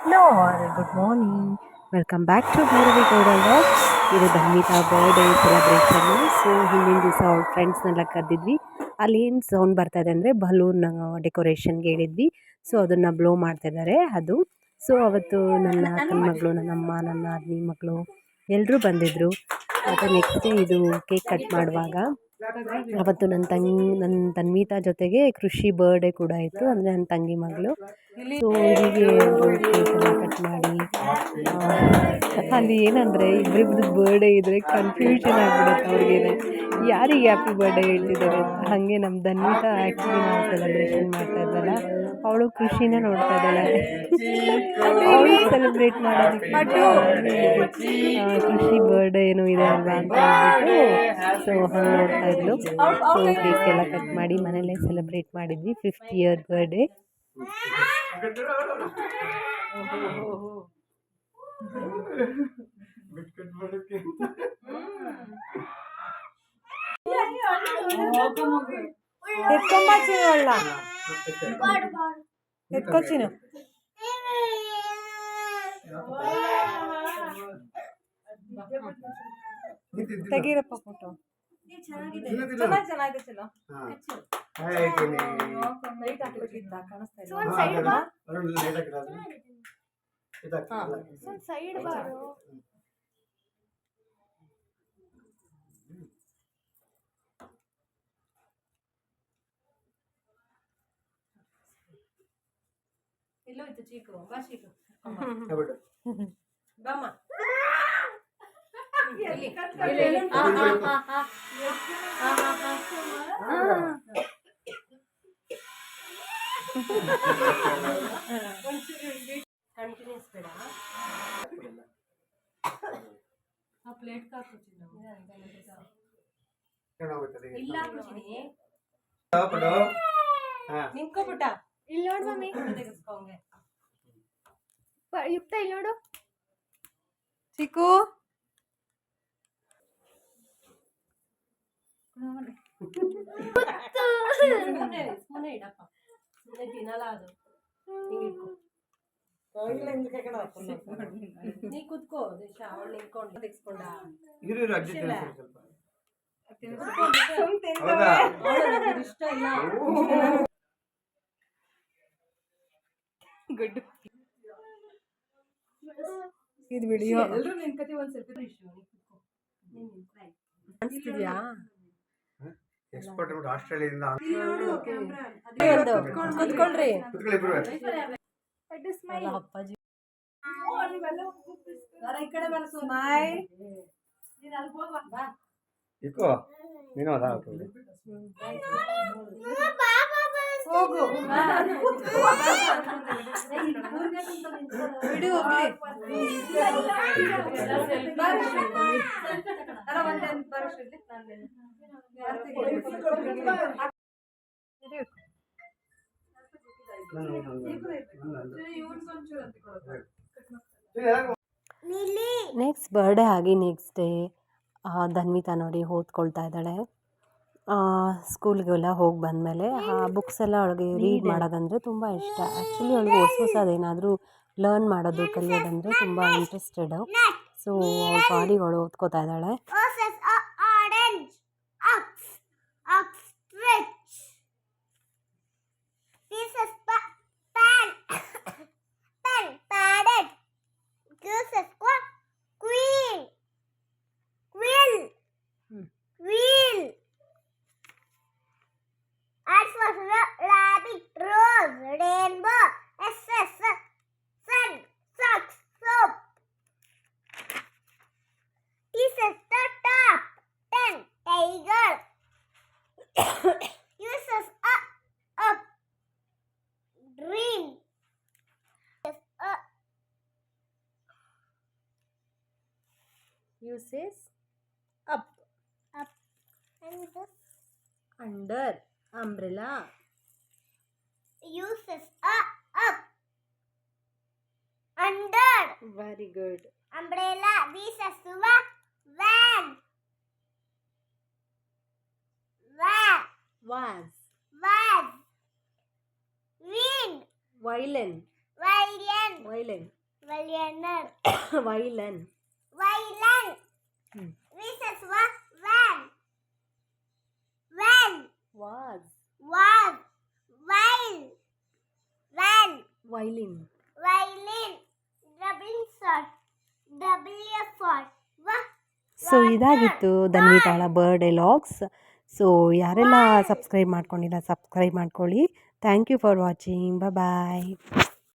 Hello all good morning. Welcome back to Bhairavi Gowda vlogs. ಇದು Dhanvita birthday ಸೆಲೆಬ್ರೇಷನ್ನು. So ಹಿಂದಿನ ದಿವಸ ಅವ್ರ ಫ್ರೆಂಡ್ಸ್ನೆಲ್ಲ ಕರೆದಿದ್ವಿ. ಅಲ್ಲಿ ಏನು ಸೌಂಡ್ ಬರ್ತಾ ಇದೆ ಅಂದರೆ ಬಲೂನ್ ಡೆಕೋರೇಷನ್ಗೆ ಹೇಳಿದ್ವಿ. ಸೊ ಅದನ್ನು ಬ್ಲೋ ಮಾಡ್ತಿದ್ದಾರೆ ಅದು. ಸೊ ಅವತ್ತು ನನ್ನ ಅಕ್ಕನ ಮಗಳು, ನನ್ನಮ್ಮ, ನನ್ನ ಅಜ್ಜಿ ಮಗಳು ಎಲ್ಲರೂ ಬಂದಿದ್ದರು. ಮತ್ತು ನೆಕ್ಸ್ಟ್ ಡೇ ಇದು ಕೇಕ್ ಕಟ್ ಮಾಡುವಾಗ ಅವತ್ತು ನನ್ನ ತನ್ವಿತಾ ಜೊತೆಗೆ ಕೃಷಿ ಬರ್ಡೇ ಕೂಡ ಇತ್ತು, ಅಂದರೆ ನನ್ನ ತಂಗಿ ಮಗಳು. ಸೊ ಹೀಗೆ ಕೇಕೆಲ್ಲ ಕಟ್ ಮಾಡಿ ಅಲ್ಲಿ ಏನಂದರೆ ಇಬ್ಬರಿಬ್ರದ್ದು ಬರ್ಡೇ ಇದ್ದರೆ ಕನ್ಫ್ಯೂಷನ್ ಆಗಿಬಿಡುತ್ತೆ ಅವ್ರಿಗೆ, ಯಾರಿಗೆ ಹ್ಯಾಪಿ ಬರ್ಡೇ ಹೇಳ್ತಿದ್ದಾರೆ ಅಂತ. ಹಾಗೆ ನಮ್ಮ ಧನ್ವಿತಾ ಆ್ಯಕ್ಚುಲಿ ನಾವು ಸೆಲೆಬ್ರೇಷನ್ ಮಾಡ್ತಾ ಇದ್ದಲ್ಲ, ಅವಳು ಖುಷಿನ ನೋಡ್ತಾ ಇದ್ದಾಳೆ. ಅವಳು ಸೆಲೆಬ್ರೇಟ್ ಮಾಡೋದಕ್ಕೆ ಖುಷಿ ಬರ್ಡೇ ಏನೋ ಇದೆ ಅಲ್ವಾ ಅಂತ ಹೇಳ್ಬಿಟ್ಟು ಸೊ ಹಂಗೆ ನೋಡ್ತಾ ಇದ್ಲು. ಸೊ ಕೇಕ್ ಎಲ್ಲ ಕಟ್ ಮಾಡಿ ಮನೇಲೇ ಸೆಲೆಬ್ರೇಟ್ ಮಾಡಿದ್ವಿ 5th ಇಯರ್ ಬರ್ಡೇ. ಎತ್ಕೊಚ್ಚಿನ ತೆಗೀರಪ್ಪ ಫೋಟೋ. ಚೆನ್ನಾಗಿದೆ ಚಲೋ. ಎಲ್ಲೋಯ್ತು ಚೀಕು? ಬಾ ಚೀಕು ಬಾಮ. ಕಂಟಿನ್ಯೂಸ್ ಬೇಡ, ಆ ಪ್ಲೇಟ್ ಹಾಕುತ್ತೀನಿ ಇಲ್ಲ ಹಾಕುತ್ತೀನಿ. ನಿಂತ್ಕೊಬಿಟ್ಟ ಇಲ್ಲಿ ನೋಡು ಮಮ್ಮಿ, ತೆಗೆಸ್ಕೊಂಗೆ ಯುಕ್ತ ಇಲ್ಲಿ ನೋಡು ಚಿಕ್ಕು. ಸುಮ್ಮನೆ ಇಡಪ್ಪ, ಸುಮ್ಮನೆ ತಿನ್ನಲ್ಲ ಅದು. ನೀ ಕುತ್ಕೋ ದೇಶ, ಅವಳು ನಿಂತ್ಕೊಂಡು ತೆಗೆಸ್ಕೊಂಡ ಇಷ್ಟ ಇಲ್ಲ. ಗುಡ್ ಇದು ವಿಡಿಯೋ ಎಲ್ಲರೂ ನಿಂತ್ಕತಿ. ಒಂದು ಸ್ವಲ್ಪ ಕಾಣಿಸ್ತಿದ್ಯಾ? ಎಕ್ಸ್ಪೋರ್ಟ್ ಆಸ್ಟ್ರೇಲಿಯಾದಿಂದ ಕುತ್ಕೊಳ್ರಿ ಅಪ್ಪಾಜಿ. ಈ ಕಡೆ ಇಕೋ ನೀನು ಅದ ಹೋಗು ಬಿಡು ನೆಕ್ಸ್ಟ್ ಬರ್ಡೇ ಆಗಿ ನೆಕ್ಸ್ಟ್ ಡೇ ಧನ್ವಿತಾ ನೋಡಿ ಓದ್ಕೊಳ್ತಾ ಇದ್ದಾಳೆ. ಸ್ಕೂಲ್ಗೆಲ್ಲ ಹೋಗಿ ಬಂದಮೇಲೆ ಆ ಬುಕ್ಸ್ ಎಲ್ಲ ಅವಳಿಗೆ ರೀಡ್ ಮಾಡೋದಂದರೆ ತುಂಬ ಇಷ್ಟ. ಆ್ಯಕ್ಚುಲಿ ಅವಳಿಗೆ ಹೊಸದೇನಾದರೂ ಲರ್ನ್ ಮಾಡೋದು ಕಲಿಯೋದಂದರೆ ತುಂಬ ಇಂಟ್ರೆಸ್ಟೆಡು. ಸೊ ಅವಳ ಪಾಡಿಗೆ ಅವಳು ಓದ್ಕೋತಾ ಇದ್ದಾಳೆ. Uses up, and under, umbrella. Uses up, under. Very good. Umbrella. This is van. Was. Win. Violin. Violin. Violin Violiner. Violin Violin. Hmm. V says what? Van. Van. Was Was. While. Van. Violin Violin. W for. W for. So ಇದಾಗಿತ್ತು ಧನ್ವಿತಾಳ birthday vlogs. So ಯಾರೆಲ್ಲ subscribe ಮಾಡ್ಕೊಂಡಿಲ್ಲ subscribe ಮಾಡ್ಕೊಳ್ಳಿ. Thank you for watching. Bye.